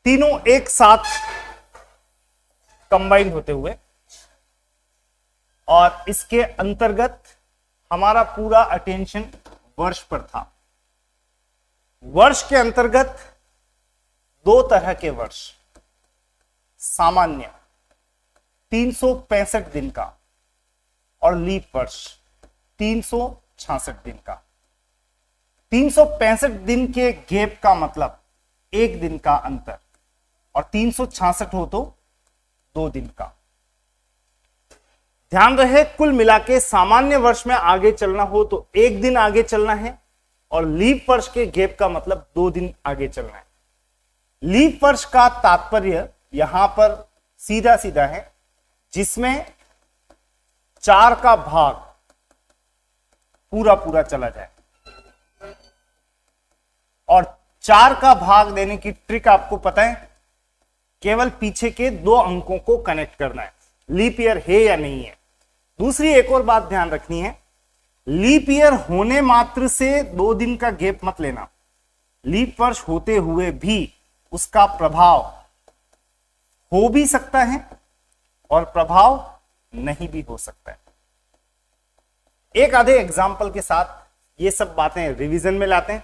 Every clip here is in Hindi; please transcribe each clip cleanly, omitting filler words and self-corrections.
तीनों एक साथ कंबाइन होते हुए, और इसके अंतर्गत हमारा पूरा अटेंशन वर्ष पर था। वर्ष के अंतर्गत दो तरह के वर्ष, सामान्य 365 दिन का और लीप वर्ष 366 दिन का। 365 दिन के गैप का मतलब एक दिन का अंतर, और 366 हो तो 2 दिन का। ध्यान रहे, कुल मिला के सामान्य वर्ष में आगे चलना हो तो एक दिन आगे चलना है, और लीप वर्ष के गैप का मतलब 2 दिन आगे चलना है। लीप वर्ष का तात्पर्य यहां पर सीधा सीधा है, जिसमें 4 का भाग पूरा पूरा चला जाए, और 4 का भाग देने की ट्रिक आपको पता है, केवल पीछे के 2 अंकों को कनेक्ट करना है। लीप ईयर है या नहीं है। दूसरी एक और बात ध्यान रखनी है, लीप ईयर होने मात्र से 2 दिन का गैप मत लेना। लीप वर्ष होते हुए भी उसका प्रभाव हो भी सकता है और प्रभाव नहीं भी हो सकता है। एक आधे एग्जाम्पल के साथ ये सब बातें रिवीजन में लाते हैं,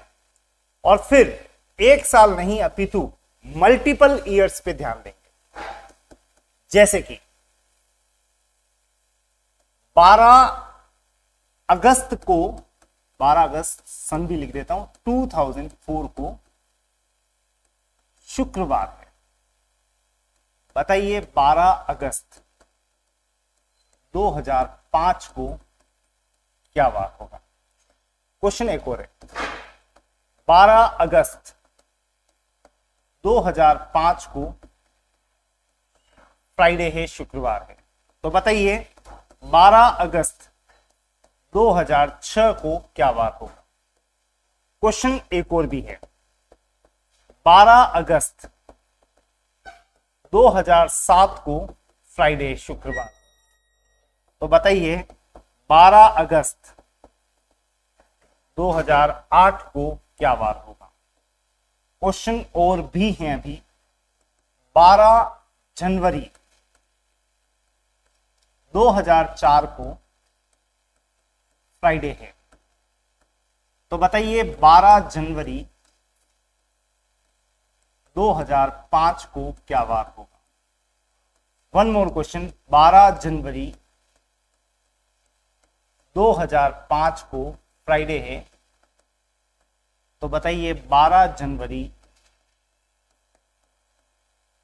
और फिर एक साल नहीं अपितु मल्टीपल ईयर्स पे ध्यान देंगे। जैसे कि 12 अगस्त को, 12 अगस्त सन भी लिख देता हूं, 2004 को शुक्रवार है। बताइए 12 अगस्त 2005 को क्या वार होगा। क्वेश्चन एक और है, 12 अगस्त 2005 को फ्राइडे है, शुक्रवार है, तो बताइए 12 अगस्त 2006 को क्या वार होगा। क्वेश्चन एक और भी है, 12 अगस्त 2007 को फ्राइडे शुक्रवार, तो बताइए 12 अगस्त 2008 को क्या वार होगा। क्वेश्चन और भी हैं अभी, 12 जनवरी 2004 को फ्राइडे है, तो बताइए 12 जनवरी 2005 को क्या वार होगा। वन मोर क्वेश्चन, 12 जनवरी 2005 को फ्राइडे है, तो बताइए 12 जनवरी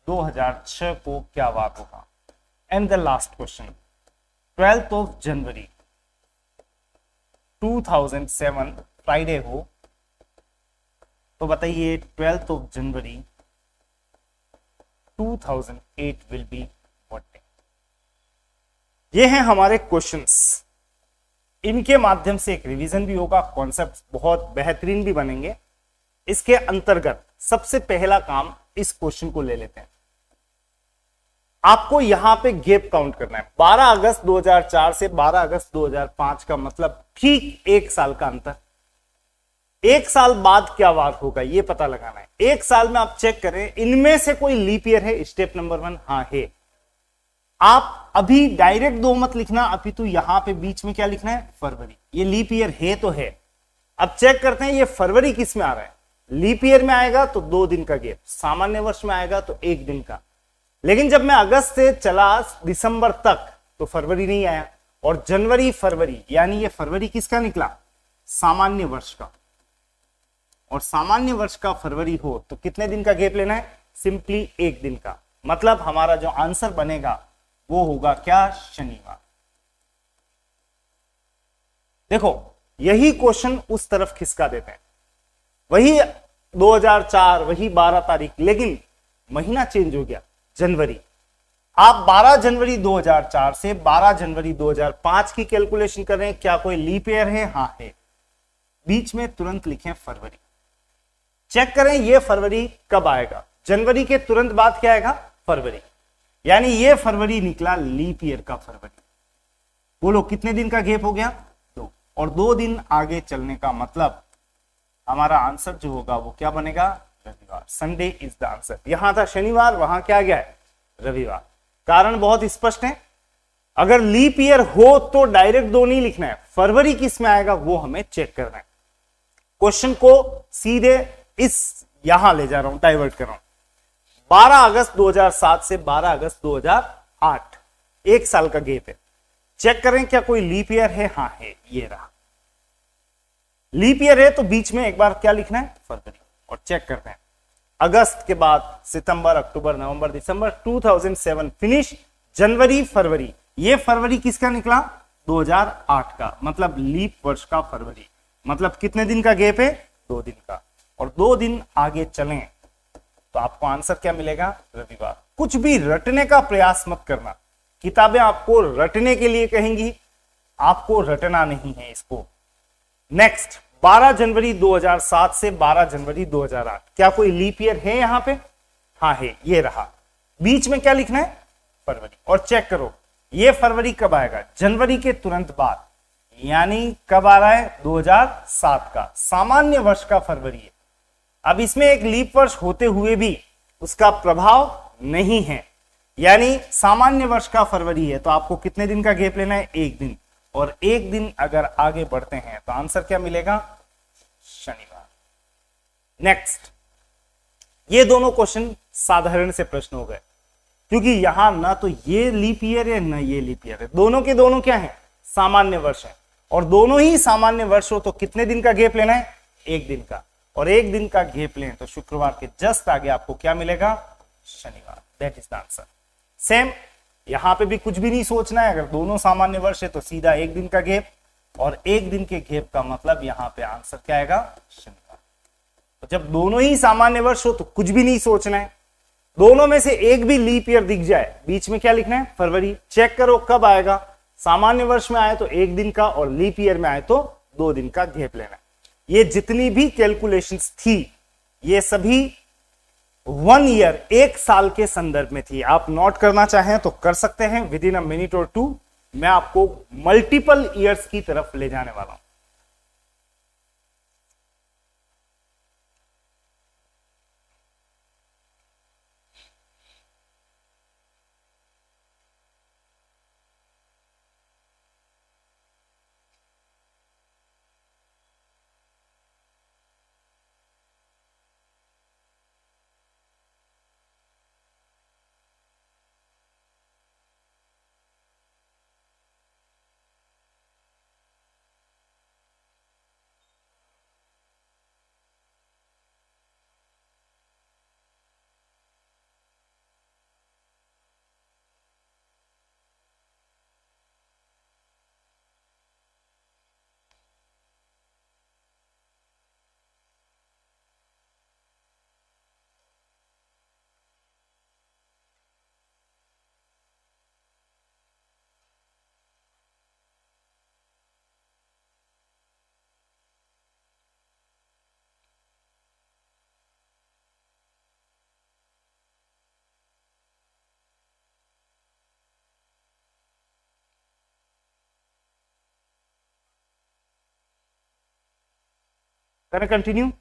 2006 को क्या वार होगा। And the last question, 12th of January 2007 Friday हो, तो बताइए 12th of January 2008 will be what day. ये हैं हमारे क्वेश्चंस। इनके माध्यम से एक रिवीजन भी होगा, कॉन्सेप्ट बहुत बेहतरीन भी बनेंगे। इसके अंतर्गत सबसे पहला काम, इस क्वेश्चन को ले लेते हैं। आपको यहां पे गैप काउंट करना है। 12 अगस्त 2004 से 12 अगस्त 2005 का मतलब ठीक 1 साल का अंतर। 1 साल बाद क्या वार होगा ये पता लगाना है। 1 साल में आप चेक करें, इनमें से कोई लीप ईयर है। स्टेप नंबर 1, हाँ है। आप अभी डायरेक्ट 2 मत लिखना, अपितु यहां पे बीच में क्या लिखना है, फरवरी। ये लीप ईयर है तो है। अब चेक करते हैं ये फरवरी किस में आ रहा है। लीप ईयर में आएगा तो 2 दिन का गैप, सामान्य वर्ष में आएगा तो 1 दिन का। लेकिन जब मैं अगस्त से चला दिसंबर तक तो फरवरी नहीं आया, और जनवरी फरवरी, यानी ये फरवरी किसका निकला, सामान्य वर्ष का। और सामान्य वर्ष का फरवरी हो तो कितने दिन का गैप लेना है, सिंपली 1 दिन का। मतलब हमारा जो आंसर बनेगा वो होगा क्या, शनिवार। देखो यही क्वेश्चन उस तरफ खिसका देते हैं, वही 2004, वही 12 तारीख, लेकिन महीना चेंज हो गया, जनवरी। आप 12 जनवरी 2004 से 12 जनवरी 2005 की कैलकुलेशन कर रहे हैं, क्या कोई लीप ईयर है, हाँ है। बीच में तुरंत लिखें फरवरी। चेक करें ये फरवरी कब आएगा, जनवरी के तुरंत बाद क्या आएगा, फरवरी। यानी ये फरवरी निकला लीप ईयर का फरवरी। बोलो कितने दिन का गैप हो गया, 2। और 2 दिन आगे चलने का मतलब हमारा आंसर जो होगा वो क्या बनेगा, रविवार। Sunday is the answer. यहां था शनिवार, वहां क्या गया है रविवार। कारण बहुत स्पष्ट है, अगर लीप ईयर हो तो डायरेक्ट 2 नहीं लिखना है, फरवरी किस में आएगा वो हमें चेक करना है। क्वेश्चन को सीधे इस यहां ले जा रहा हूं, डाइवर्ट कर रहा हूं। 12 अगस्त 2007 से 12 अगस्त 2008, 1 साल का गेप है। चेक करें क्या कोई लीप ईयर है। हाँ है, ये रहा लीप ईयर है, तो बीच में एक बार क्या लिखना है फरवरी, और चेक करते हैं। अगस्त के बाद सितंबर, अक्टूबर, नवंबर, दिसंबर, 2007 फिनिश, जनवरी, फरवरी। ये फरवरी किसका निकला 2008 का, मतलब लीप वर्ष का फरवरी। मतलब कितने दिन का गेप है 2 दिन का, और 2 दिन आगे चलें तो आपको आंसर क्या मिलेगा रविवार। कुछ भी रटने का प्रयास मत करना, किताबें आपको रटने के लिए कहेंगी, आपको रटना नहीं है इसको। नेक्स्ट 12 जनवरी 2007 से 12 जनवरी 2008, क्या कोई लीप ईयर है यहां पे। हाँ है, ये रहा। बीच में क्या लिखना है फरवरी, और चेक करो ये फरवरी कब आएगा जनवरी के तुरंत बाद, यानी कब आ रहा है 2007 का, सामान्य वर्ष का फरवरी है। अब इसमें एक लीप वर्ष होते हुए भी उसका प्रभाव नहीं है, यानी सामान्य वर्ष का फरवरी है, तो आपको कितने दिन का गेप लेना है 1 दिन, और 1 दिन अगर आगे बढ़ते हैं तो आंसर क्या मिलेगा शनिवार। नेक्स्ट, ये दोनों क्वेश्चन साधारण से प्रश्न हो गए, क्योंकि यहां ना तो ये लीप ईयर है ना ये लीप ईयर है, दोनों के दोनों क्या है सामान्य वर्ष है, और दोनों ही सामान्य वर्ष हो तो कितने दिन का गेप लेना है 1 दिन का, और 1 दिन का गेप लें तो शुक्रवार के जस्ट आगे आपको क्या मिलेगा शनिवार। That is the answer. Same यहां पे भी कुछ भी नहीं सोचना है, अगर दोनों सामान्य वर्ष है तो सीधा 1 दिन का गेप, और 1 दिन के गेप का मतलब यहां पे आंसर क्या आएगा शनिवार। तो जब दोनों ही सामान्य वर्ष हो तो कुछ भी नहीं सोचना है, दोनों में से एक भी लीप ईयर दिख जाए बीच में क्या लिखना है फरवरी। चेक करो कब आएगा, सामान्य वर्ष में आए तो 1 दिन का, और लीप ईयर में आए तो 2 दिन का गेप लेना है। ये जितनी भी कैलकुलेशंस थी ये सभी 1 ईयर 1 साल के संदर्भ में थी। आप नोट करना चाहें तो कर सकते हैं, विद इन अ मिनट और 2 मैं आपको मल्टीपल ईयर्स की तरफ ले जाने वाला हूं। Can I continue?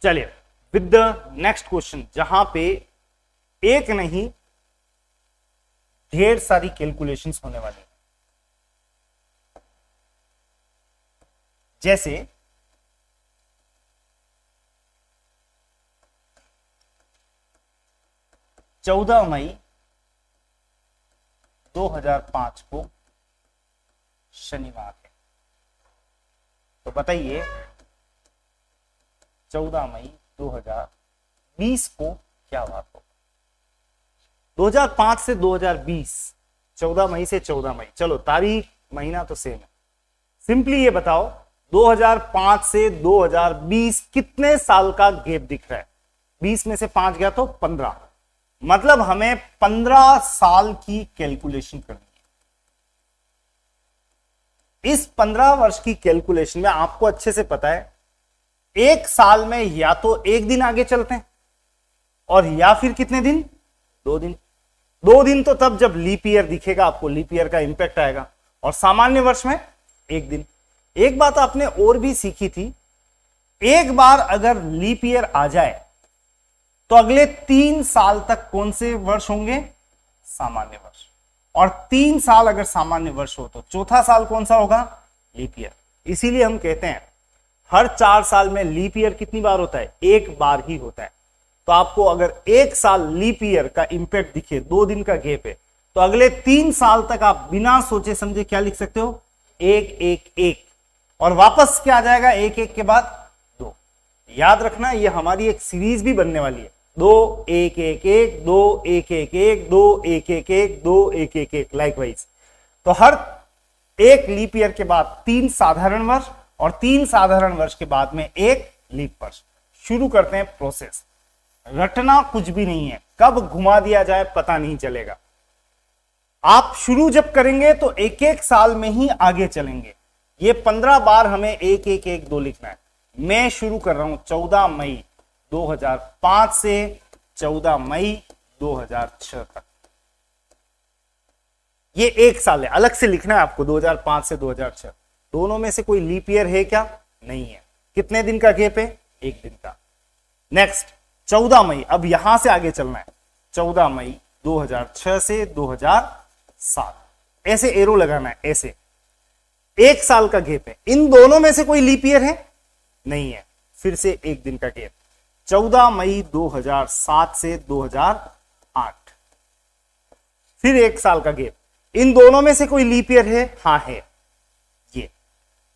चलिए विद द नेक्स्ट क्वेश्चन, जहां पे एक नहीं ढेर सारी कैलकुलेशंस होने वाली है। जैसे 14 मई 2005 को शनिवार है, तो बताइए 14 मई 2020 को क्या बात होगा। 2005 से 2020, 14 मई से 14 मई, चलो तारीख महीना तो सेम है। सिंपली ये बताओ 2005 से 2020 कितने साल का गैप दिख रहा है। 20 में से 5 गया तो 15, मतलब हमें 15 साल की कैलकुलेशन करनी है। इस 15 वर्ष की कैलकुलेशन में आपको अच्छे से पता है 1 साल में या तो 1 दिन आगे चलते हैं, और या फिर कितने दिन 2 दिन। 2 दिन तो तब जब लीप ईयर दिखेगा, आपको लीप ईयर का इंपैक्ट आएगा, और सामान्य वर्ष में 1 दिन। एक बात आपने और भी सीखी थी, एक बार अगर लीप ईयर आ जाए तो अगले 3 साल तक कौन से वर्ष होंगे? सामान्य वर्ष। और 3 साल अगर सामान्य वर्ष हो तो चौथा साल कौन सा होगा? Leap year. इसीलिए हम कहते हैं हर 4 साल में लीप ईयर कितनी बार होता है? एक बार ही होता है। तो आपको अगर एक साल लीप ईयर का इंपैक्ट दिखे, 2 दिन का गैप है, तो अगले 3 साल तक आप बिना सोचे समझे क्या लिख सकते हो? 1 1 1। और वापस क्या आ जाएगा 1 1 के बाद? 2। याद रखना ये हमारी एक सीरीज भी बनने वाली है, 2 1 1 1 2 1 1 1 2 1 1 1 2 1 1 1 लाइकवाइज। तो हर एक लीप ईयर के बाद 3 साधारण वर्ष और 3 साधारण वर्ष के बाद में एक लीप वर्ष। शुरू करते हैं प्रोसेस। रटना कुछ भी नहीं है, कब घुमा दिया जाए पता नहीं चलेगा। आप शुरू जब करेंगे तो एक एक साल में ही आगे चलेंगे। ये 15 बार हमें 1 1 1 2 लिखना है। मैं शुरू कर रहा हूं 14 मई 2005 से 14 मई 2006 तक। ये एक साल है, अलग से लिखना है आपको। 2005 से 2006 दोनों में से कोई लीप ईयर है क्या? नहीं है। कितने दिन का गैप है? 1 दिन का। नेक्स्ट 14 मई, अब यहां से आगे चलना है। 14 मई 2006 से 2007, ऐसे एरो लगाना है, ऐसे। 1 साल का गैप है। इन दोनों में से कोई लीप ईयर है? नहीं है। फिर से 1 दिन का गैप, 14 मई 2007 से 2008। फिर 1 साल का गैप। इन दोनों में से कोई लीप ईयर है? हाँ है। ये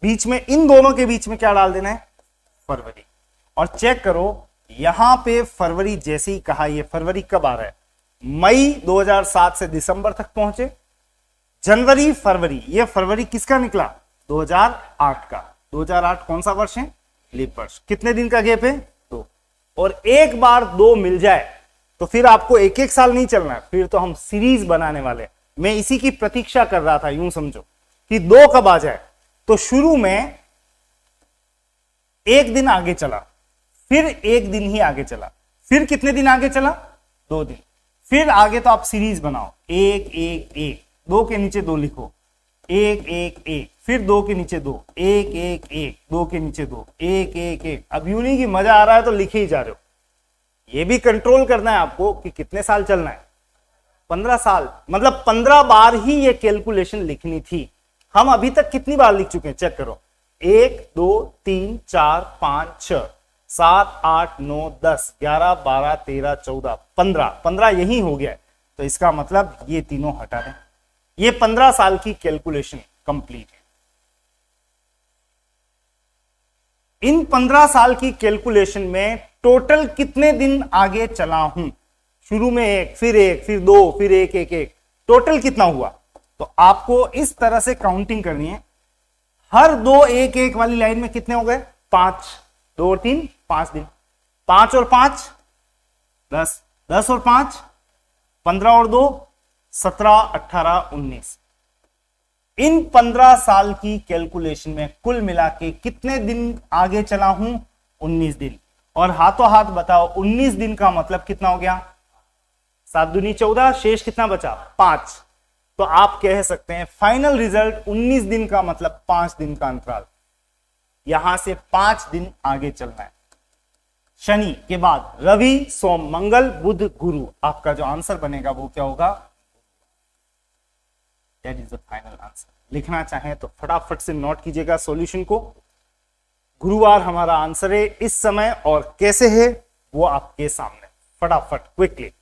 बीच में, इन दोनों के बीच में क्या डाल देना है? फरवरी। और चेक करो यहां पे फरवरी जैसे ही कहा, ये फरवरी कब आ रहा है? मई 2007 से दिसंबर तक पहुंचे। जनवरी फरवरी, ये फरवरी किसका निकला? 2008 का। 2008 कौन सा वर्ष है? लीप वर्ष। कितने दिन का गैप है? 2। और एक बार 2 मिल जाए तो फिर आपको एक एक साल नहीं चलना है, फिर तो हम सीरीज बनाने वाले हैं। मैं इसी की प्रतीक्षा कर रहा था, यूं समझो कि 2 कब आ जाए। तो शुरू में 1 दिन आगे चला, फिर 1 दिन ही आगे चला, फिर कितने दिन आगे चला? 2 दिन। फिर आगे तो आप सीरीज बनाओ, 1 1 1, 2 के नीचे 2 लिखो, 1 1 1, फिर 2 के नीचे 2, 1 1 1, 2 के नीचे 2, 1 1 1। अब यूं नहीं कि मजा आ रहा है तो लिखे ही जा रहे हो, ये भी कंट्रोल करना है आपको कि कितने साल चलना है। 15 साल, मतलब 15 बार ही ये कैलकुलेशन लिखनी थी। हम अभी तक कितनी बार लिख चुके हैं? चेक करो, 1 2 3 4 5 6 7 8 9 10 11 12 13 14 15 यही हो गया है। तो इसका मतलब ये तीनों हटा दें। ये 15 साल की कैलकुलेशन कंप्लीट है। इन 15 साल की कैलकुलेशन में टोटल कितने दिन आगे चला हूं? शुरू में 1, फिर 1, फिर 2, फिर 1 1 1, टोटल कितना हुआ? तो आपको इस तरह से काउंटिंग करनी है। हर 2 1 1 वाली लाइन में कितने हो गए? 5, 2 और 3 5 दिन। 5 और 5 10, 10 और 5 15 और 2 17 18 19। इन 15 साल की कैलकुलेशन में कुल मिला के कितने दिन आगे चला हूं? 19 दिन। और हाथों हाथ बताओ 19 दिन का मतलब कितना हो गया? 7 दूनी 14, शेष कितना बचा? 5। तो आप कह सकते हैं फाइनल रिजल्ट 19 दिन का मतलब 5 दिन का अंतराल। यहां से 5 दिन आगे चलना है। शनि के बाद रवि सोम मंगल बुध गुरु। आपका जो आंसर बनेगा वो क्या होगा? That is the final answer. लिखना चाहें तो फटाफट से नोट कीजिएगा सॉल्यूशन को। गुरुवार हमारा आंसर है इस समय, और कैसे है वो आपके सामने। फटाफट क्विकली।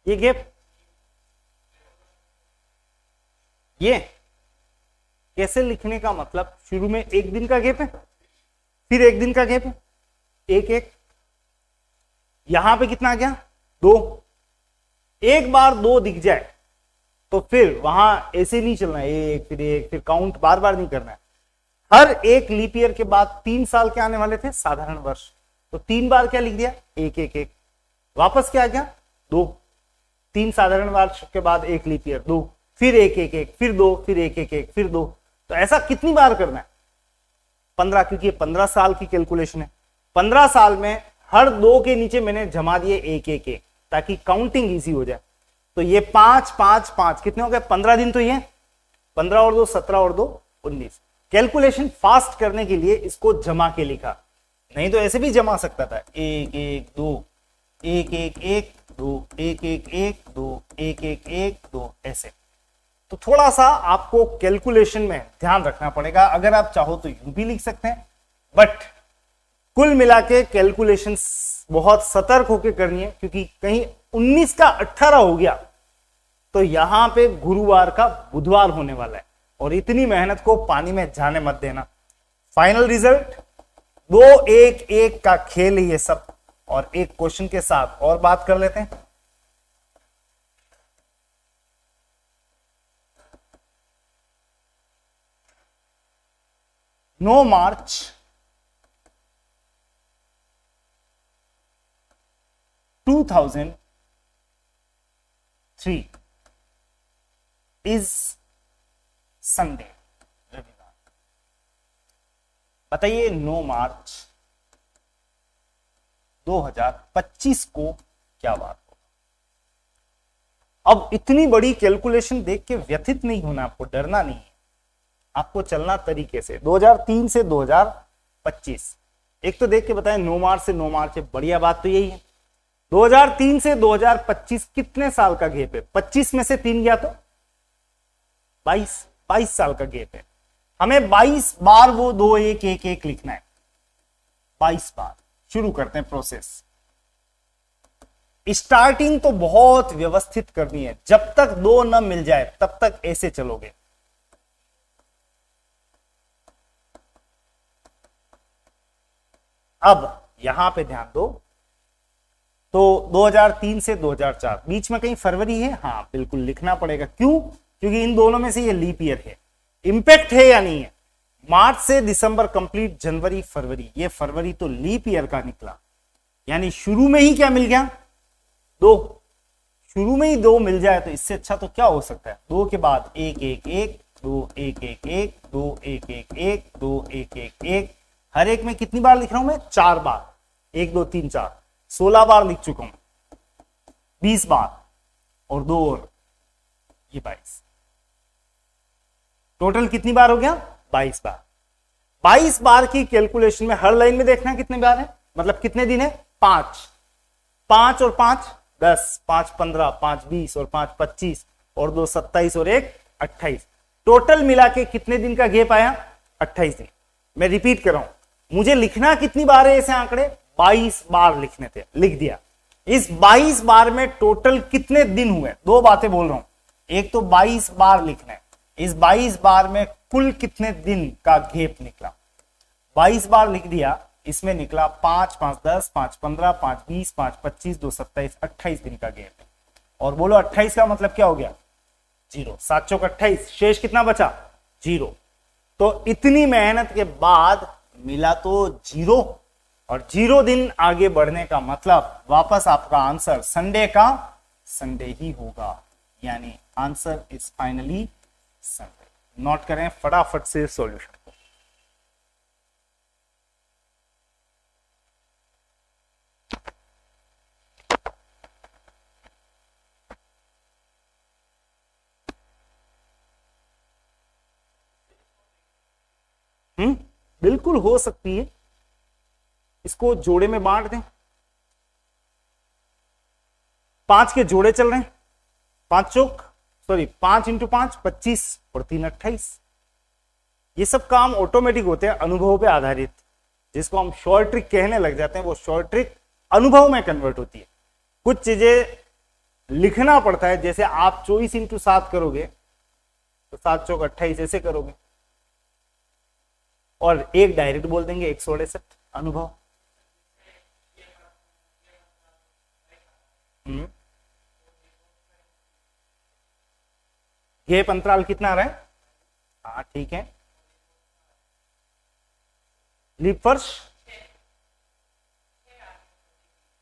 ये गैप, ये कैसे लिखने का मतलब, शुरू में एक दिन का गैप है, फिर एक दिन का गैप है, एक एक, यहां पे कितना आ गया, 2। एक बार 2 दिख जाए तो फिर वहां ऐसे नहीं चलना है, एक फिर काउंट बार बार नहीं करना है। हर एक लीप ईयर के बाद 3 साल के आने वाले थे साधारण वर्ष, तो 3 बार क्या लिख दिया, एक एक एक, वापस क्या आ गया, 2। 3 साधारण वर्ष के बाद एक लीप ईयर, 2, फिर एक एक एक, फिर 2, फिर एक एक एक, फिर 2। तो ऐसा कितनी बार करना है, 15, क्योंकि ये 15 साल की कैलकुलेशन है। 15 साल में हर 2 के नीचे मैंने जमा दिए एक एक एक, ताकि काउंटिंग इजी हो जाए। तो ये 5 5 5 कितने हो गए, 15 दिन। तो ये 15 और 2 17 और 2 19। कैलकुलेशन फास्ट करने के लिए इसको जमा के लिखा, नहीं तो ऐसे भी जमा सकता था, 1 1 2 1 1 1 2 1 1 1 2 1 1 1 2 ऐसे। तो थोड़ा सा आपको कैलकुलेशन में ध्यान रखना पड़ेगा। अगर आप चाहो तो यूं भी लिख सकते हैं, बट कुल मिला के कैलकुलेशन बहुत सतर्क होकर करनी है, क्योंकि कहीं 19 का 18 हो गया तो यहां पे गुरुवार का बुधवार होने वाला है, और इतनी मेहनत को पानी में जाने मत देना। फाइनल रिजल्ट 2 1 1 का खेल है ये सब। और एक क्वेश्चन के साथ और बात कर लेते हैं। नो मार्च 2003 इज संडे, रविवार। बताइए 9 मार्च 2025 को क्या बात होगा। अब इतनी बड़ी कैलकुलेशन देख के व्यथित नहीं होना, आपको डरना नहीं है, आपको चलना तरीके से। 2003 से 2025, एक तो देख के बताएं 9 मार्च से 9 मार्च है, बढ़िया बात तो यही है। 2003 से 2025 कितने साल का गैप है, 25 में से 3 गया तो 22 साल का गैप है। हमें 22 बार वो 2 1 1 1 लिखना है, 22 बार। शुरू करते हैं प्रोसेस। स्टार्टिंग तो बहुत व्यवस्थित करनी है, जब तक 2 न मिल जाए तब तक ऐसे चलोगे। अब यहां पे ध्यान दो, तो 2003 से 2004 बीच में कहीं फरवरी है, हाँ बिल्कुल लिखना पड़ेगा। क्यों, क्योंकि इन दोनों में से ये लीप ईयर है। इंपैक्ट है या नहीं है, मार्च से दिसंबर कंप्लीट, जनवरी फरवरी, ये फरवरी तो लीप ईयर का निकला, यानी शुरू में ही क्या मिल गया, 2। शुरू में ही 2 मिल जाए तो इससे अच्छा तो क्या हो सकता है। 2 के बाद 1 1 1 2 1 1 1 2 1 1 1 2 1 1 1, हर एक में कितनी बार लिख रहा हूं मैं, 4 बार, 1 2 3 4, 16 बार लिख चुका हूं, 20 बार और 2 और ये 22, टोटल कितनी बार हो गया, 22 बार। 22 बार की कैलकुलेशन में हर लाइन में देखना है कितने बार है, मतलब कितने दिन है, 5 5 और 5 10, 5 15, 5 20 और 5 25 और 2 27 और 1 28, टोटल मिला के कितने दिन का गैप आया, 28 दिन। मैं रिपीट कर रहा हूं, मुझे लिखना कितनी बार है ऐसे आंकड़े, 22 बार लिखने थे, लिख दिया। इस 22 बार में टोटल कितने दिन हुए, 2 बातें बोल रहा हूं, एक तो 22 बार लिखना है, इस 22 बार में कुल कितने दिन का गैप निकला। 22 बार लिख दिया, इसमें निकला 5 5 10, 5 15, 5 20, 5 25, 2 27, 28 दिन का गैप। और बोलो 28 का मतलब क्या हो गया, 0, 7 चौक 28, शेष कितना बचा, 0। तो इतनी मेहनत के बाद मिला तो 0, और 0 दिन आगे बढ़ने का मतलब वापस आपका आंसर संडे का संडे ही होगा, यानी answer is finally Sunday. Note करें फटाफट से सॉल्यूशन को। बिल्कुल हो सकती है, इसको जोड़े में बांट दें, 5 के जोड़े चल रहे हैं, 5 चौक 5 इंटू 5 25 और 3 28। ये सब काम ऑटोमेटिक होते हैं, अनुभव पे आधारित, जिसको हम शॉर्ट ट्रिक कहने लग जाते हैं, वो शॉर्ट ट्रिक अनुभव में कन्वर्ट होती है। कुछ चीजें लिखना पड़ता है। जैसे आप 24 × 7 करोगे तो 7 चौक 28 ऐसे करोगे, और एक डायरेक्ट बोल देंगे 168 अनुभव। गैप अंतराल कितना आ रहा है? हाँ ठीक है। लीप वर्ष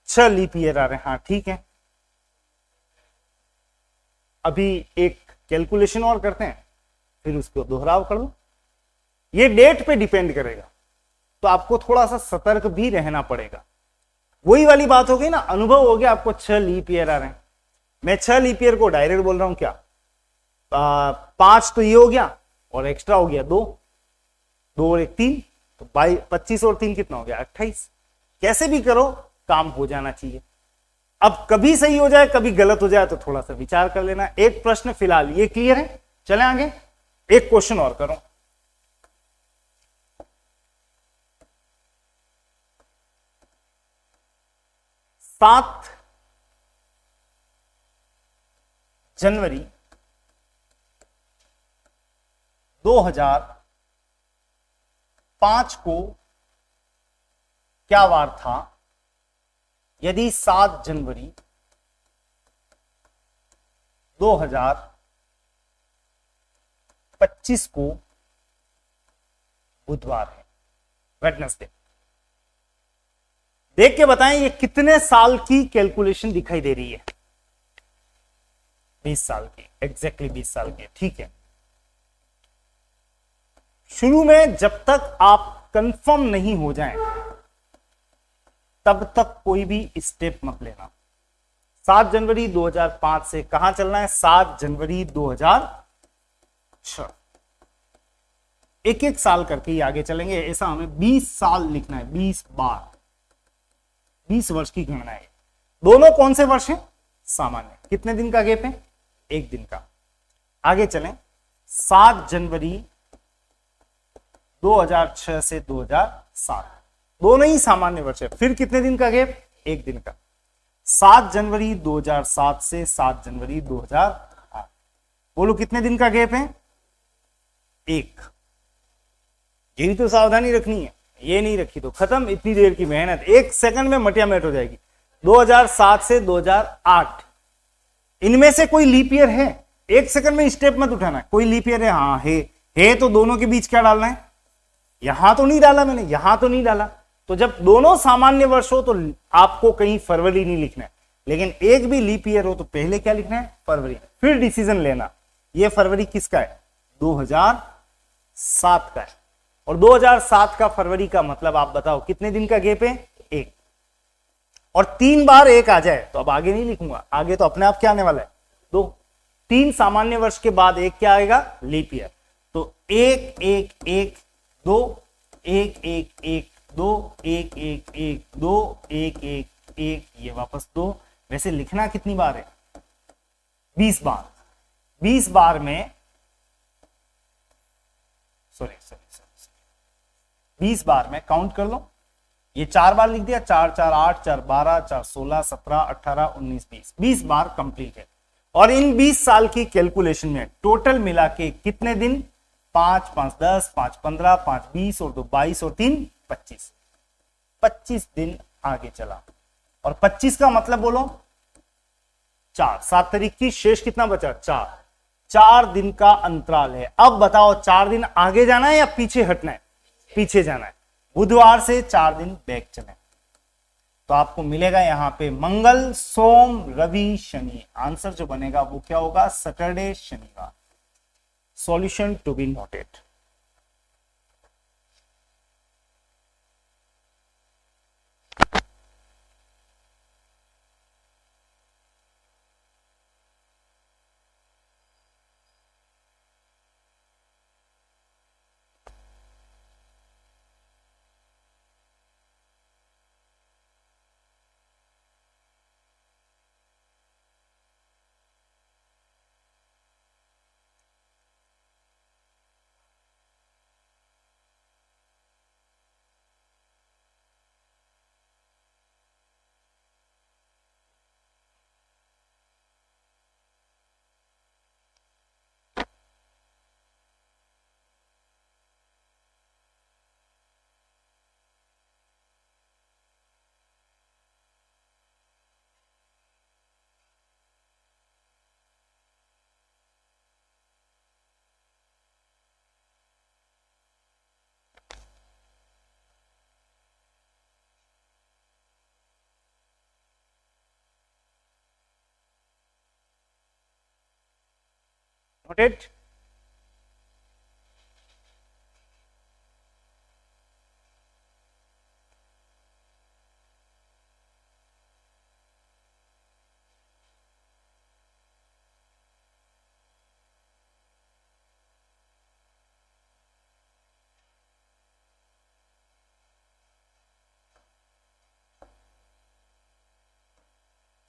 6 लीप ईयर आ रहे हैं, हाँ ठीक है। अभी एक कैलकुलेशन और करते हैं, फिर उसको दोहराव कर दो। ये डेट पे डिपेंड करेगा, तो आपको थोड़ा सा सतर्क भी रहना पड़ेगा। वही वाली बात हो गई ना, अनुभव हो गया आपको 6 लीप ईयर आ रहे हैं। मैं 6 लीप ईयर को डायरेक्ट बोल रहा हूं क्या, 5 तो ये हो गया और एक्स्ट्रा हो गया 2, 2 और 1 3, तो 25 और 3 कितना हो गया 28। कैसे भी करो काम हो जाना चाहिए। अब कभी सही हो जाए कभी गलत हो जाए तो थोड़ा सा विचार कर लेना। एक प्रश्न फिलहाल ये क्लियर है, चले आगे। एक क्वेश्चन और करो। 7 जनवरी 2005 को क्या वार था? यदि 7 जनवरी 2025 को बुधवार है, वेडनेसडे, देख के बताएं ये कितने साल की कैलकुलेशन दिखाई दे रही है? 20 साल की, एग्जैक्टली 20 साल की, ठीक है। शुरू में जब तक आप कंफर्म नहीं हो जाएं तब तक कोई भी स्टेप मत लेना। 7 जनवरी 2005 से कहां चलना है? 7 जनवरी 2006। एक एक साल करके ही आगे चलेंगे। ऐसा हमें 20 साल लिखना है, 20 बार, 20 वर्ष की गणना है। दोनों कौन से वर्ष हैं? सामान्य। कितने दिन का गैप है? 1 दिन का। आगे चलें। 7 जनवरी 2006 से 2007, दोनों ही सामान्य वर्ष है। फिर कितने दिन का गैप? 1 दिन का। 7 जनवरी 2007 से 7 जनवरी 2008, बोलो कितने दिन का गैप है? 1। यही तो सावधानी रखनी है, ये नहीं रखी तो खत्म। इतनी देर की मेहनत 1 सेकंड में मटिया मेट हो जाएगी। 2007 से 2008, इनमें से कोई लीप ईयर है? 1 सेकंड में स्टेप मत उठाना। कोई लीप ईयर है? हाँ है तो दोनों के बीच क्या डालना है? यहां तो नहीं डाला मैंने, यहां तो नहीं डाला। तो जब दोनों सामान्य वर्ष हो तो आपको कहीं फरवरी नहीं लिखना है, लेकिन एक भी लीप ईयर हो तो पहले क्या लिखना है? फरवरी। फिर डिसीजन लेना, ये फरवरी किसका है? 2007 का है। और 2007 का फरवरी का मतलब आप बताओ कितने दिन का गैप है? 1। और 3 बार 1 आ जाए तो अब आगे नहीं लिखूंगा, आगे तो अपने आप क्या आने वाला है? 2। 3 सामान्य वर्ष के बाद 1 क्या आएगा? Leap year. तो 1 1 1 2 1 1 1 2 1 1 1 2 1 1 1, ये वापस 2। वैसे लिखना कितनी बार है? 20 बार। 20 बार में सॉरी 20 बार में काउंट कर लो। ये 4 बार लिख दिया, 4 4 8 4 12 4 16 17 18 19 20, 20 बार कंप्लीट है। और इन 20 साल की कैलकुलेशन में टोटल मिला के कितने दिन? 5 5 10 5 15 5 20 और 2 22 और 3 25, 25 दिन आगे चला। और 25 का मतलब बोलो 4, 7 तारीख की शेष कितना बचा? 4। 4 दिन का अंतराल है। अब बताओ 4 दिन आगे जाना है या पीछे हटना है? पीछे जाना है। बुधवार से 4 दिन बैक चले तो आपको मिलेगा यहां पे मंगल सोम रवि शनि। आंसर जो बनेगा वो क्या होगा? सैटरडे शनिवार। Solution to be noted. Noted.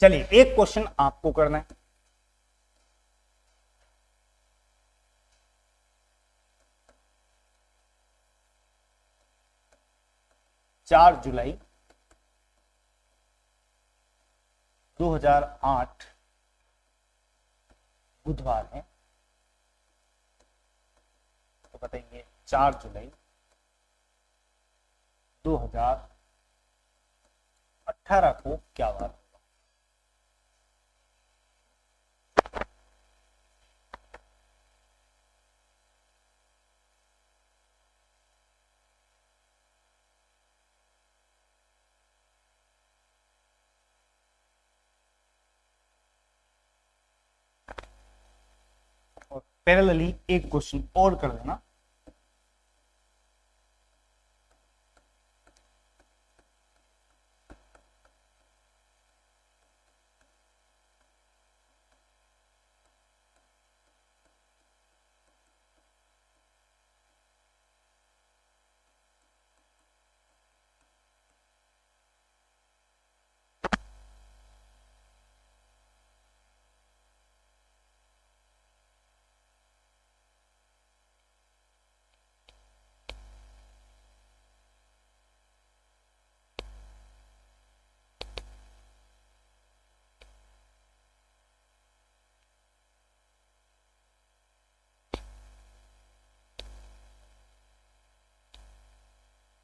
चलिए एक क्वेश्चन आपको करना है। चार जुलाई 2008 बुधवार है, तो बताइए 4 जुलाई 2018 को क्या बात होगा? और पैरेलली एक क्वेश्चन और कर देना।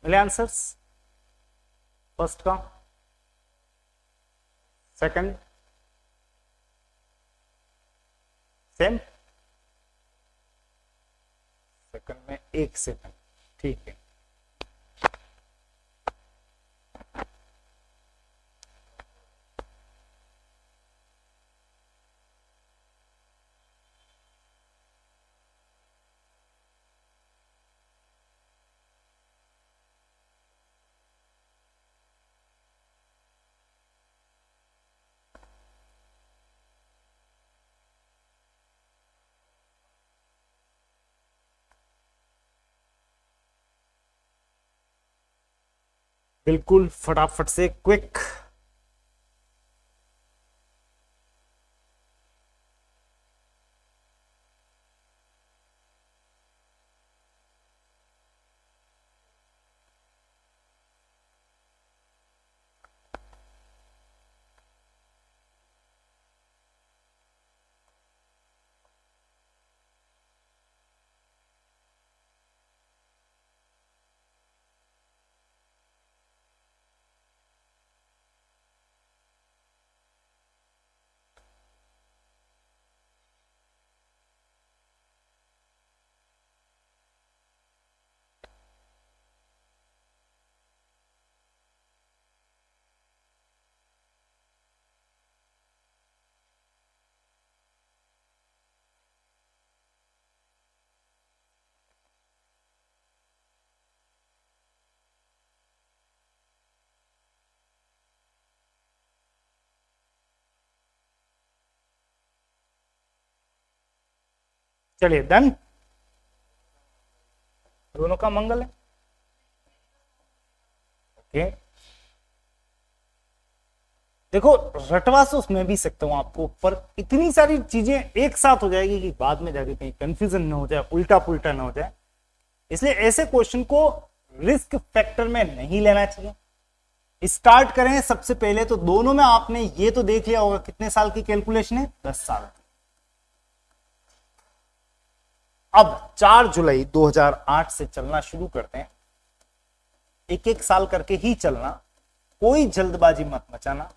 मिले आंसर्स? फर्स्ट का, सेकंड, सेम, सेकंड में 1 सेकंड, ठीक है। बिल्कुल फटाफट से क्विक। चलिए डन, दोनों का मंगल है। ओके, देखो रटवा से उसमें भी सकता हूं आपको, पर इतनी सारी चीजें एक साथ हो जाएगी कि बाद में जाके कहीं कंफ्यूजन ना हो जाए, उल्टा पुल्टा ना हो जाए, इसलिए ऐसे क्वेश्चन को रिस्क फैक्टर में नहीं लेना चाहिए। स्टार्ट करें सबसे पहले तो दोनों में आपने ये तो देख लिया होगा कितने साल की कैलकुलेशन है, 10 साल। अब 4 जुलाई 2008 से चलना शुरू करते हैं, एक एक साल करके ही चलना, कोई जल्दबाजी मत मचाना।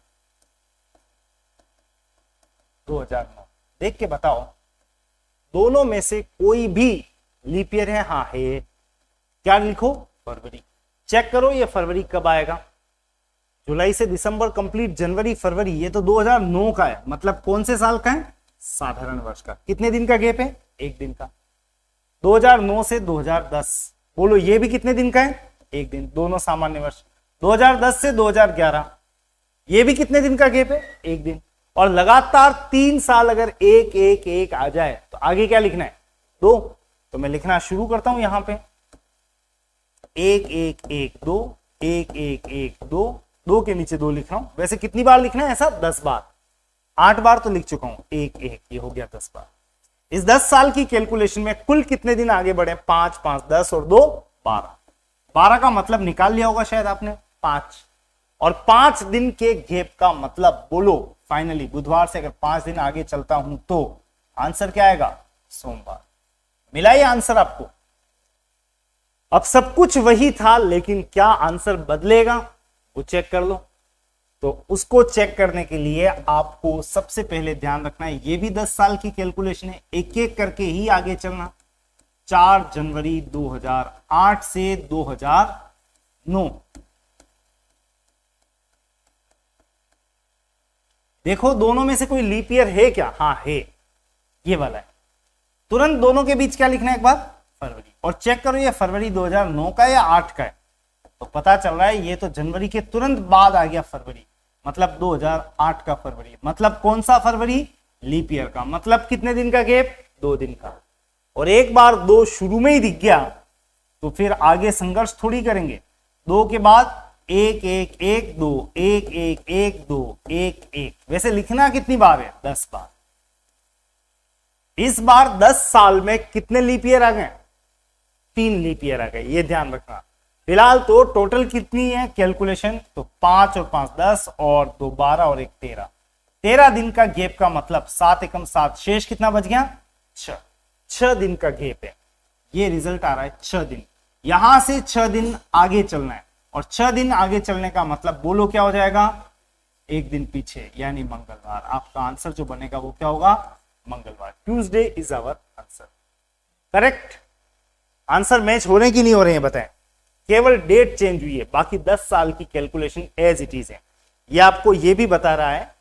2009 देख के बताओ दोनों में से कोई भी लीप ईयर है? हाँ है। क्या लिखो? फरवरी। चेक करो ये फरवरी कब आएगा। जुलाई से दिसंबर कंप्लीट, जनवरी फरवरी, ये तो 2009 का है, मतलब कौन से साल का है? साधारण वर्ष का। कितने दिन का गैप है? एक दिन का। 2009 से 2010 बोलो ये भी कितने दिन का है, एक दिन, दोनों सामान्य वर्ष। 2010 से 2011 ये भी कितने दिन का गैप है, एक दिन। और लगातार 3 साल अगर एक एक एक आ जाए तो आगे क्या लिखना है, 2। तो मैं लिखना शुरू करता हूं यहां पे, 1 1 1 2 1 1 1 2, 2 के नीचे 2 लिख रहा हूं। वैसे कितनी बार लिखना है ऐसा, 10 बार, 8 बार तो लिख चुका हूं, 1 1 ये हो गया 10 बार। इस 10 साल की कैलकुलेशन में कुल कितने दिन आगे बढ़े, 5 5 10 और 2 12। 12 का मतलब निकाल लिया होगा शायद आपने, 5। और 5 दिन के गैप का मतलब बोलो फाइनली बुधवार से अगर 5 दिन आगे चलता हूं तो आंसर क्या आएगा, सोमवार। मिला ये आंसर आपको। अब सब कुछ वही था लेकिन क्या आंसर बदलेगा वो चेक कर लो। तो उसको चेक करने के लिए आपको सबसे पहले ध्यान रखना है, ये भी 10 साल की कैलकुलेशन है, एक एक करके ही आगे चलना। 4 जनवरी 2008 से 2009, देखो दोनों में से कोई लीप ईयर है क्या, हाँ है, ये वाला है। तुरंत दोनों के बीच क्या लिखना है एक बार, फरवरी। और चेक करो ये फरवरी 2009 का या 8 का है, तो पता चल रहा है ये तो जनवरी के तुरंत बाद आ गया फरवरी, मतलब 2008 का फरवरी। मतलब कौन सा फरवरी, लीप ईयर का। मतलब कितने दिन का गैप, 2 दिन का। और एक बार 2 शुरू में ही दिख गया तो फिर आगे संघर्ष थोड़ी करेंगे। 2 के बाद 1 1 1 2 1 1 1 2 1 1। वैसे लिखना कितनी बार है, 10 बार। इस बार 10 साल में कितने लीप ईयर आ गए, 3 लीप ईयर आ गए, ये ध्यान रखना। फिलहाल तो टोटल कितनी है कैलकुलेशन, तो 5 और 5 10 और 2 12 और 1 13। 13 दिन का गैप का मतलब 7 एकम 7, शेष कितना बच गया, 6। 6 दिन का गैप है, ये रिजल्ट आ रहा है 6 दिन। यहां से 6 दिन आगे चलना है और 6 दिन आगे चलने का मतलब बोलो क्या हो जाएगा, 1 दिन पीछे यानी मंगलवार। आपका आंसर जो बनेगा वो क्या होगा, मंगलवार। Tuesday is our answer. Correct. Answer match हो रहे हैं कि नहीं हो रहे हैं बताएं। केवल डेट चेंज हुई है, बाकी 10 साल की कैलकुलेशन एज इट इज है। ये आपको ये भी बता रहा है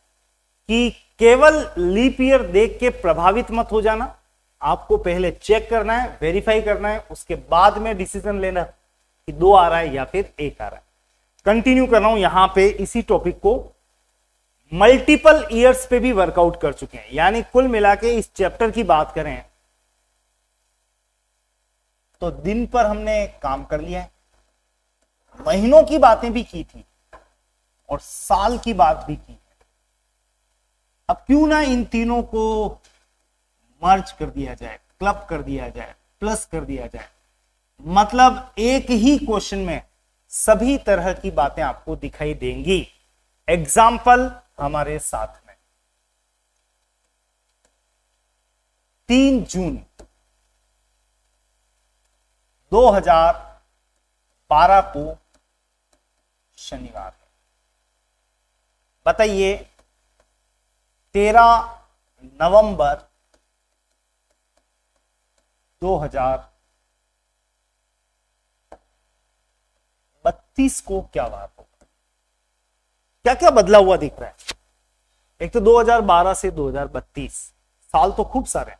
कि केवल लीप ईयर देख के प्रभावित मत हो जाना। आपको पहले चेक करना है, वेरीफाई करना है, उसके बाद में डिसीजन लेना कि 2 आ रहा है या फिर 1 आ रहा है। कंटिन्यू कर रहा हूं यहां पे इसी टॉपिक को। मल्टीपल ईयर्स पे भी वर्कआउट कर चुके हैं, यानी कुल मिला के इस चैप्टर की बात करें तो दिन पर हमने काम कर लिया है, महीनों की बातें भी की थी और साल की बात भी की। अब क्यों ना इन तीनों को मर्ज कर दिया जाए, क्लब कर दिया जाए, प्लस कर दिया जाए। मतलब एक ही क्वेश्चन में सभी तरह की बातें आपको दिखाई देंगी। एग्जाम्पल हमारे साथ में 3 जून 2012 को शनिवार है। बताइए 13 नवंबर 2032 को क्या बात होगा, क्या क्या बदला हुआ दिख रहा है। एक तो 2012 से 2032 साल तो खूब सारे हैं,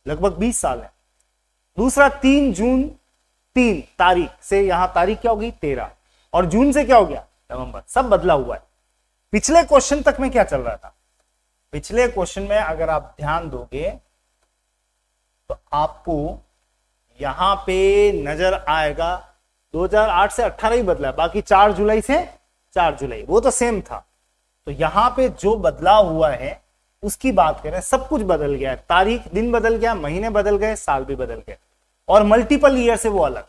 लगभग 20 साल है। दूसरा 3 जून 3 तारीख से यहां तारीख क्या होगी 13 और जून से क्या हो गया नवंबर, सब बदला हुआ है। पिछले क्वेश्चन तक में क्या चल रहा था, पिछले क्वेश्चन में अगर आप ध्यान दोगे तो आपको यहां पे नजर आएगा 2008 से 18 ही बदला है, बाकी 4 जुलाई से 4 जुलाई वो तो सेम था। तो यहां पे जो बदलाव हुआ है उसकी बात करें, सब कुछ बदल गया है, तारीख दिन बदल गया, महीने बदल गए, साल भी बदल गए और मल्टीपल ईयर से वो अलग।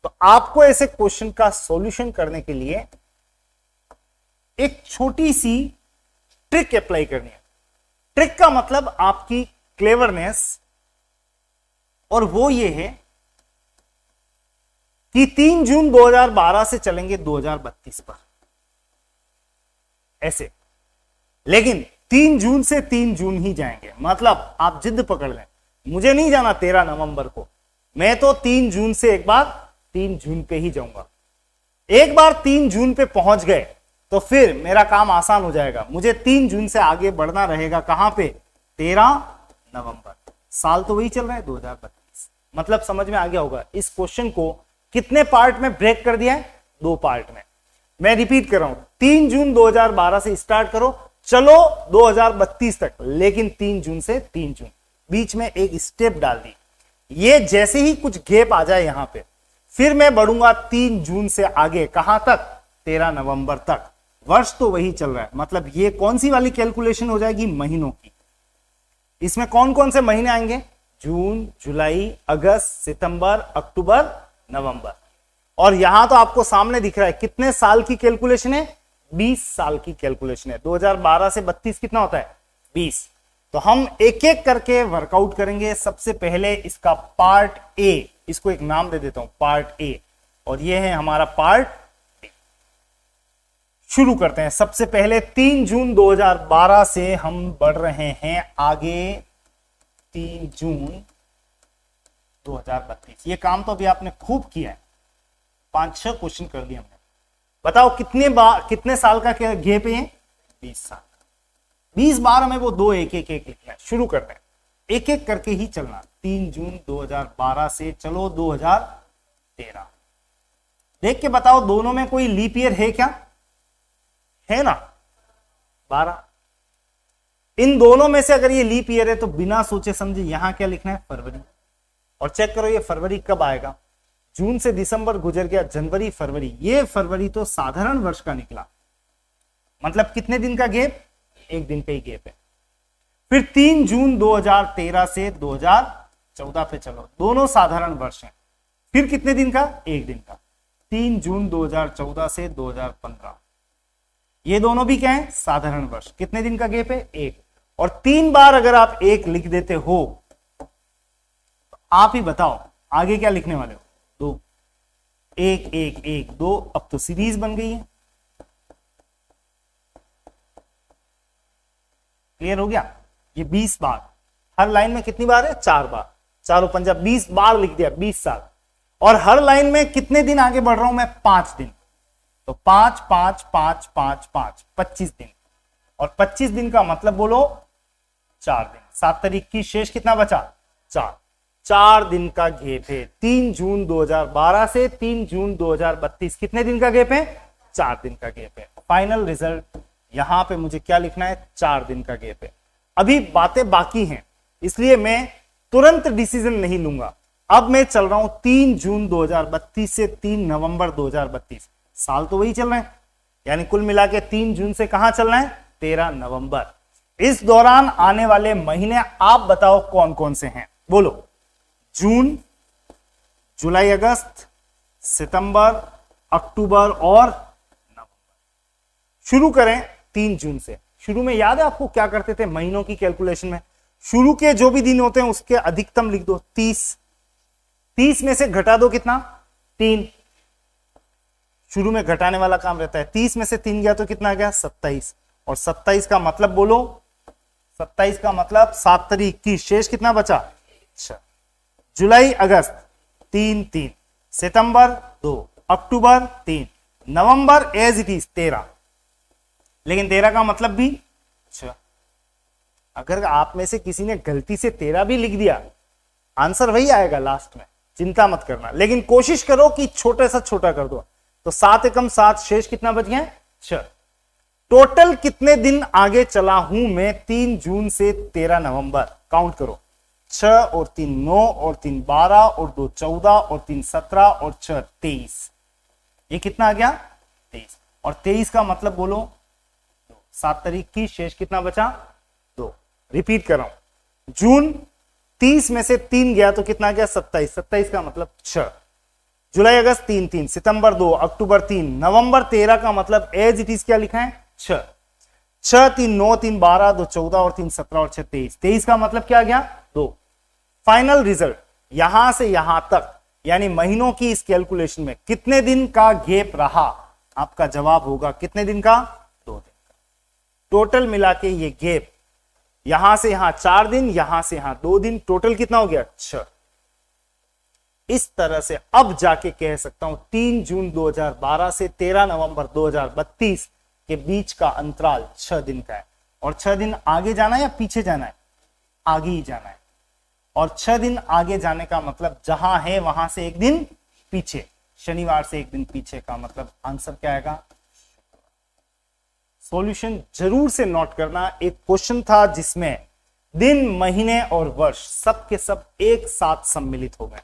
तो आपको ऐसे क्वेश्चन का सॉल्यूशन करने के लिए एक छोटी सी ट्रिक अप्लाई करनी है। ट्रिक का मतलब आपकी क्लेवरनेस, और वो ये है कि 3 जून 2012 से चलेंगे 2032 पर ऐसे, लेकिन 3 जून से 3 जून ही जाएंगे। मतलब आप जिद पकड़ लें, मुझे नहीं जाना 13 नवंबर को, मैं तो 3 जून से एक बार 3 जून पे ही जाऊंगा। एक बार 3 जून पे पहुंच गए तो फिर मेरा काम आसान हो जाएगा। मुझे 3 जून से आगे बढ़ना रहेगा कहां पे, 13 नवंबर। साल तो वही चल रहा है 2032। मतलब समझ में आ गया होगा। इस क्वेश्चन को कितने पार्ट में ब्रेक कर दिया है? 2 पार्ट में। मैं रिपीट कर रहा हूं, 3 जून 2012 से स्टार्ट करो, चलो 2032 तक, लेकिन 3 जून से 3 जून बीच में एक स्टेप डाल दी। ये जैसे ही कुछ गैप आ जाए यहां पे, फिर मैं बढ़ूंगा 3 जून से आगे, कहां तक? 13 नवंबर तक। वर्ष तो वही चल रहा है। मतलब ये कौन सी वाली कैलकुलेशन हो जाएगी? महीनों की। इसमें कौन कौन से महीने आएंगे? जून, जुलाई, अगस्त, सितंबर, अक्टूबर, नवंबर। और यहां तो आपको सामने दिख रहा है कितने साल की कैलकुलेशन है? 20 साल की कैलकुलेशन है। 2012 से 32 कितना होता है? 20। तो हम एक एक करके वर्कआउट करेंगे। सबसे पहले इसका पार्ट ए, इसको एक नाम दे देता हूं, पार्ट ए, और ये है हमारा पार्ट बी। शुरू करते हैं। सबसे पहले 3 जून 2012 से हम बढ़ रहे हैं आगे 3 जून 2032। ये काम तो अभी आपने खूब किया है, 5-6 क्वेश्चन कर लिए हमने। बताओ कितने साल का गैप है? 20 साल। 20 बार हमें वो 2 एक एक लिखना है। शुरू करते हैं, एक एक करके ही चलना। 3 जून 2012 से चलो 2013। देख के बताओ दोनों में कोई लीप ईयर है क्या? है ना? 12। इन दोनों में से अगर ये लीप ईयर है तो बिना सोचे समझे यहां क्या लिखना है? फरवरी। और चेक करो ये फरवरी कब आएगा? जून से दिसंबर गुजर गया, जनवरी, फरवरी। ये फरवरी तो साधारण वर्ष का निकला। मतलब कितने दिन का गैप? 1 दिन का ही गैप है। फिर 3 जून 2013 से 2014 पे चलो, दोनों साधारण वर्ष हैं। फिर कितने दिन का? 1 दिन का। 3 जून 2014 से 2015, ये दोनों भी क्या है? साधारण वर्ष। कितने दिन का गैप है? 1। और 3 बार अगर आप 1 लिख देते हो तो आप ही बताओ आगे क्या लिखने वाले हो? 2। 1 1 1 2। अब तो सीरीज बन गई है। क्लियर हो गया? ये 20 बार। हर लाइन में कितनी बार है? 4 बार। 4 और 5 20 बार लिख दिया, 20 साल। और हर लाइन में कितने दिन आगे बढ़ रहा हूं मैं? 5 दिन। तो 5 5 5 5 5 25 दिन। और 25 दिन का मतलब बोलो 4 दिन। 7 तारीख की शेष कितना बचा? 4 दिन का गैप है। 3 जून 2012 से 3 जून 2032 कितने दिन का गैप है? 4 दिन का गैप है। फाइनल रिजल्ट यहां पे मुझे क्या लिखना है? 4 दिन का गैप है। अभी बातें बाकी हैं, इसलिए मैं तुरंत डिसीजन नहीं लूंगा। अब मैं चल रहा हूं 3 जून 2032 से 3 नवंबर 2032। साल तो वही चल रहे हैं, यानी कुल मिला के 3 जून से कहां चलना है? 13 नवंबर। इस दौरान आने वाले महीने आप बताओ कौन कौन से हैं? बोलो। जून, जुलाई, अगस्त, सितंबर, अक्टूबर और नवंबर। शुरू करें 3 जून से। शुरू में याद है आपको क्या करते थे महीनों की कैलकुलेशन में? शुरू के जो भी दिन होते हैं उसके अधिकतम लिख दो 30। 30 में से घटा दो कितना? 3। शुरू में घटाने वाला काम रहता है। 30 में से 3 गया तो कितना गया? 27। और 27 का मतलब बोलो, 27 का मतलब 7 तारीख की शेष कितना बचा? 6। जुलाई, अगस्त 3 3, सितंबर 2, अक्टूबर 3, नवंबर एज इट इज 13। लेकिन 13 का मतलब भी 6। अगर आप में से किसी ने गलती से 13 भी लिख दिया, आंसर वही आएगा लास्ट में, चिंता मत करना। लेकिन कोशिश करो कि छोटे से छोटा कर दो। तो 7 एकम 7, शेष कितना बच गया? 6। टोटल कितने दिन आगे चला हूं मैं 3 जून से 13 नवंबर? काउंट करो। 6 और 3 9 और 3 12 और 2 14 और 3 17 और 6 23। ये कितना आ गया? 23। और 23 का मतलब बोलो 7 तारीख की शेष कितना बचा? 2। रिपीट कर रहा हूं, जून 30 में से 3 गया तो कितना गया? 27। 27 का मतलब 6। जुलाई, अगस्त 3 3, सितंबर 2, अक्टूबर 3, नवंबर 13 का मतलब एज इट इज क्या लिखा है? 6। 6 3 9 3 12 2 14 और 3 17 और 6 23। 23 का मतलब क्या गया? 2। फाइनल रिजल्ट यहां से यहां तक, यानी महीनों की इस कैलकुलेशन में कितने दिन का गैप रहा? आपका जवाब होगा कितने दिन का? 2 दिन का। टोटल मिला के ये गैप यहां से यहां 4 दिन, यहां से यहां 2 दिन, टोटल कितना हो गया? 6। इस तरह से अब जाके कह सकता हूं 3 जून 2012 से 13 नवंबर 2032 के बीच का अंतराल 6 दिन का है। और 6 दिन आगे जाना है या पीछे जाना है? आगे ही जाना है। और 6 दिन आगे जाने का मतलब जहां है वहां से एक दिन पीछे, शनिवार से एक दिन पीछे का मतलब आंसर क्या आएगा? सॉल्यूशन जरूर से नोट करना। एक क्वेश्चन था जिसमें दिन, महीने और वर्ष सब के सब एक साथ सम्मिलित हो गए।